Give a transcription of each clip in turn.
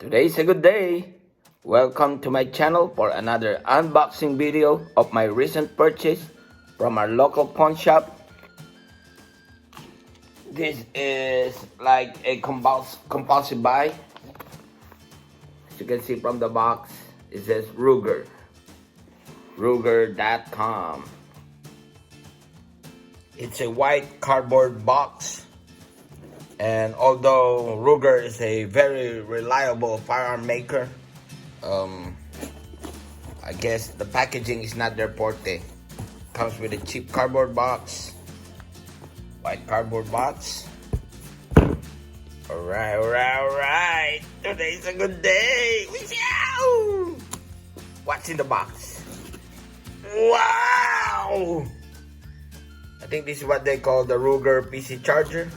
Today's a good day. Welcome to my channel for another unboxing video of my recent purchase from our local pawn shop. This is like a compulsive buy. As you can see from the box, it says RUGER. RUGER.com. It's a white cardboard box. And although RUGER is a very reliable firearm maker, I guess the packaging is not their forte. Comes with a cheap cardboard box, white cardboard box. Alright. Today's a good day. Wooshaaaa! What's in the box? Wow! I think this is what they call the RUGER PC charger.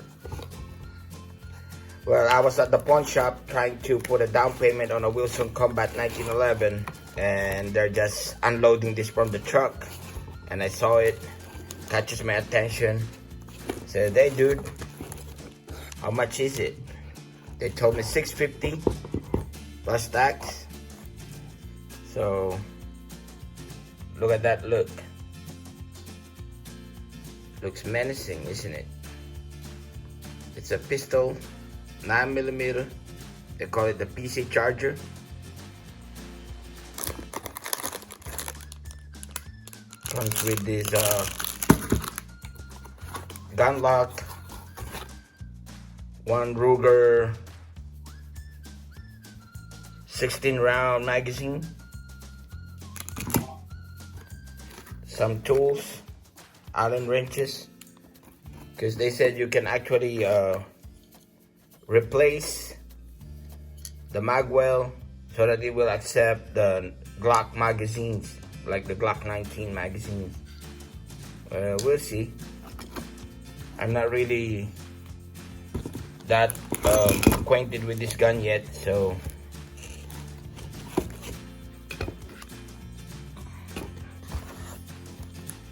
Well, I was at the pawn shop trying to put a down payment on a Wilson Combat 1911, and they're just unloading this from the truck, and I saw it, catches my attention. Said, hey dude, how much is it? They told me $650 plus tax. So look at that look. Looks menacing, isn't it? It's a pistol, 9mm. They call it the PC charger. Comes with this gun lock, one RUGER 16-round magazine, some tools, Allen wrenches, because they said you can actually replace the magwell so that it will accept the Glock magazines, like the Glock 19 magazines. We'll see. I'm not really that acquainted with this gun yet, so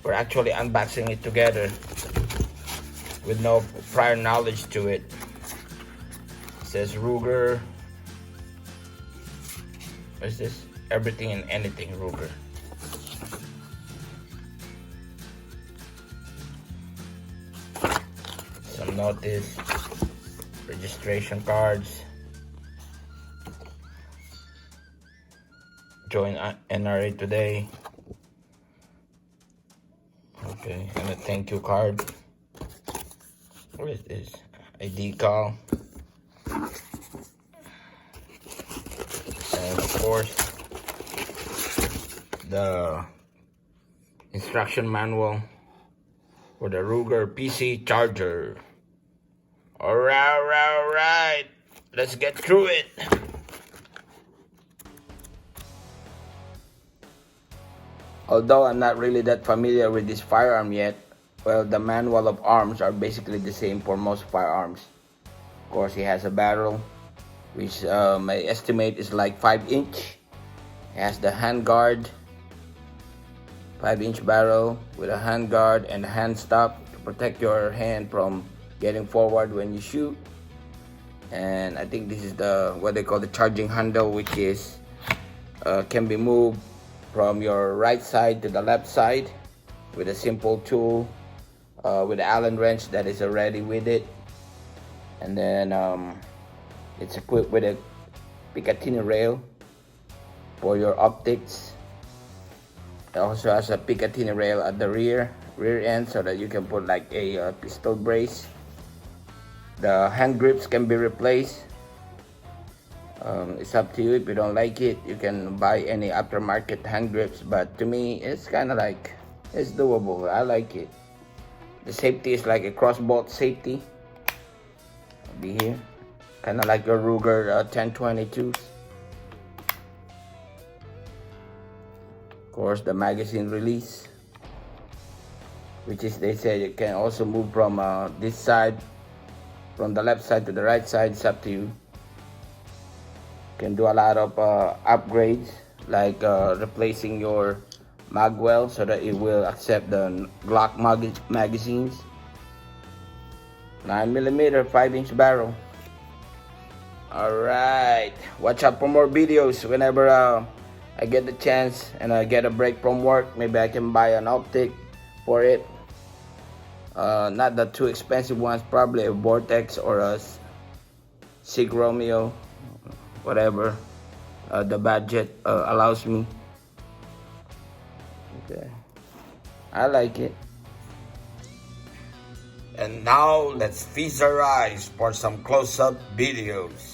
we're actually unboxing it together with no prior knowledge to it. It says RUGER. What is this? Everything and anything RUGER. Some notice, registration cards, join NRA today. Okay, and a thank you card. What is this? A decal. And of course, the instruction manual for the RUGER PC charger. Alright. Let's get through it. Although I'm not really that familiar with this firearm yet, well, the manual of arms are basically the same for most firearms. Of course, it has a barrel, which my estimate is like 5-inch. It has the handguard, 5-inch barrel with a handguard and a hand stop to protect your hand from getting forward when you shoot. And I think this is what they call the charging handle, which is can be moved from your right side to the left side with a simple tool, with the Allen wrench that is already with it. And then it's equipped with a Picatinny rail for your optics. It also has a Picatinny rail at the rear end so that you can put like a pistol brace. The hand grips can be replaced. It's up to you. If you don't like it, you can buy any aftermarket hand grips, but to me it's kind of like, it's doable. I like it. The safety is like a crossbolt safety. It'll be here, kind of like your RUGER 1022s. Of course, the magazine release, which is, they say you can also move from this side, from the left side to the right side. It's up to you. Can do a lot of upgrades, like replacing your magwell so that it will accept the Glock magazines. 9mm 5-inch barrel. Alright, watch out for more videos whenever I get the chance and I get a break from work. Maybe I can buy an optic for it. Not the too expensive ones, probably a Vortex or a Sig Romeo, whatever the budget allows me. Okay, I like it. And now let's feast our eyes for some close-up videos.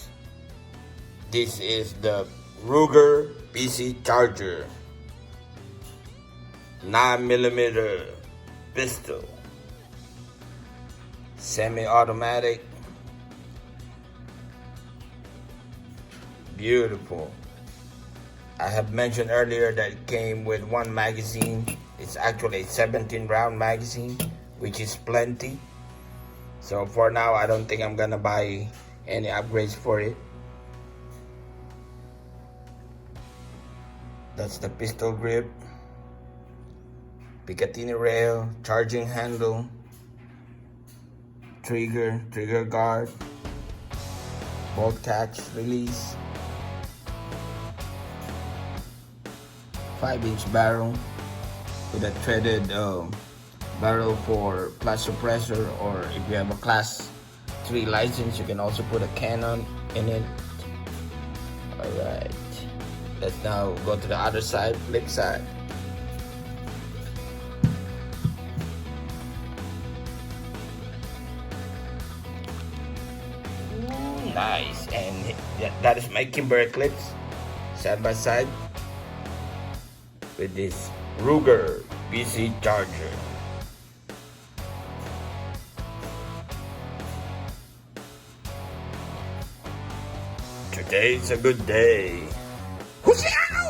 This is the RUGER PC charger, 9mm pistol, semi-automatic, beautiful. I have mentioned earlier that it came with one magazine. It's actually a 17-round magazine, which is plenty. So for now, I don't think I'm gonna buy any upgrades for it. That's the pistol grip, Picatinny rail, charging handle, trigger guard, bolt catch release, 5-inch barrel with a threaded barrel for plus suppressor, or if you have a class 3 license, you can also put a cannon in it. Alright, let's now go to the other side, flip side. Ooh, nice. And that is my Kimber clips side by side with this RUGER PC charger. Today's a good day. Whooshaa!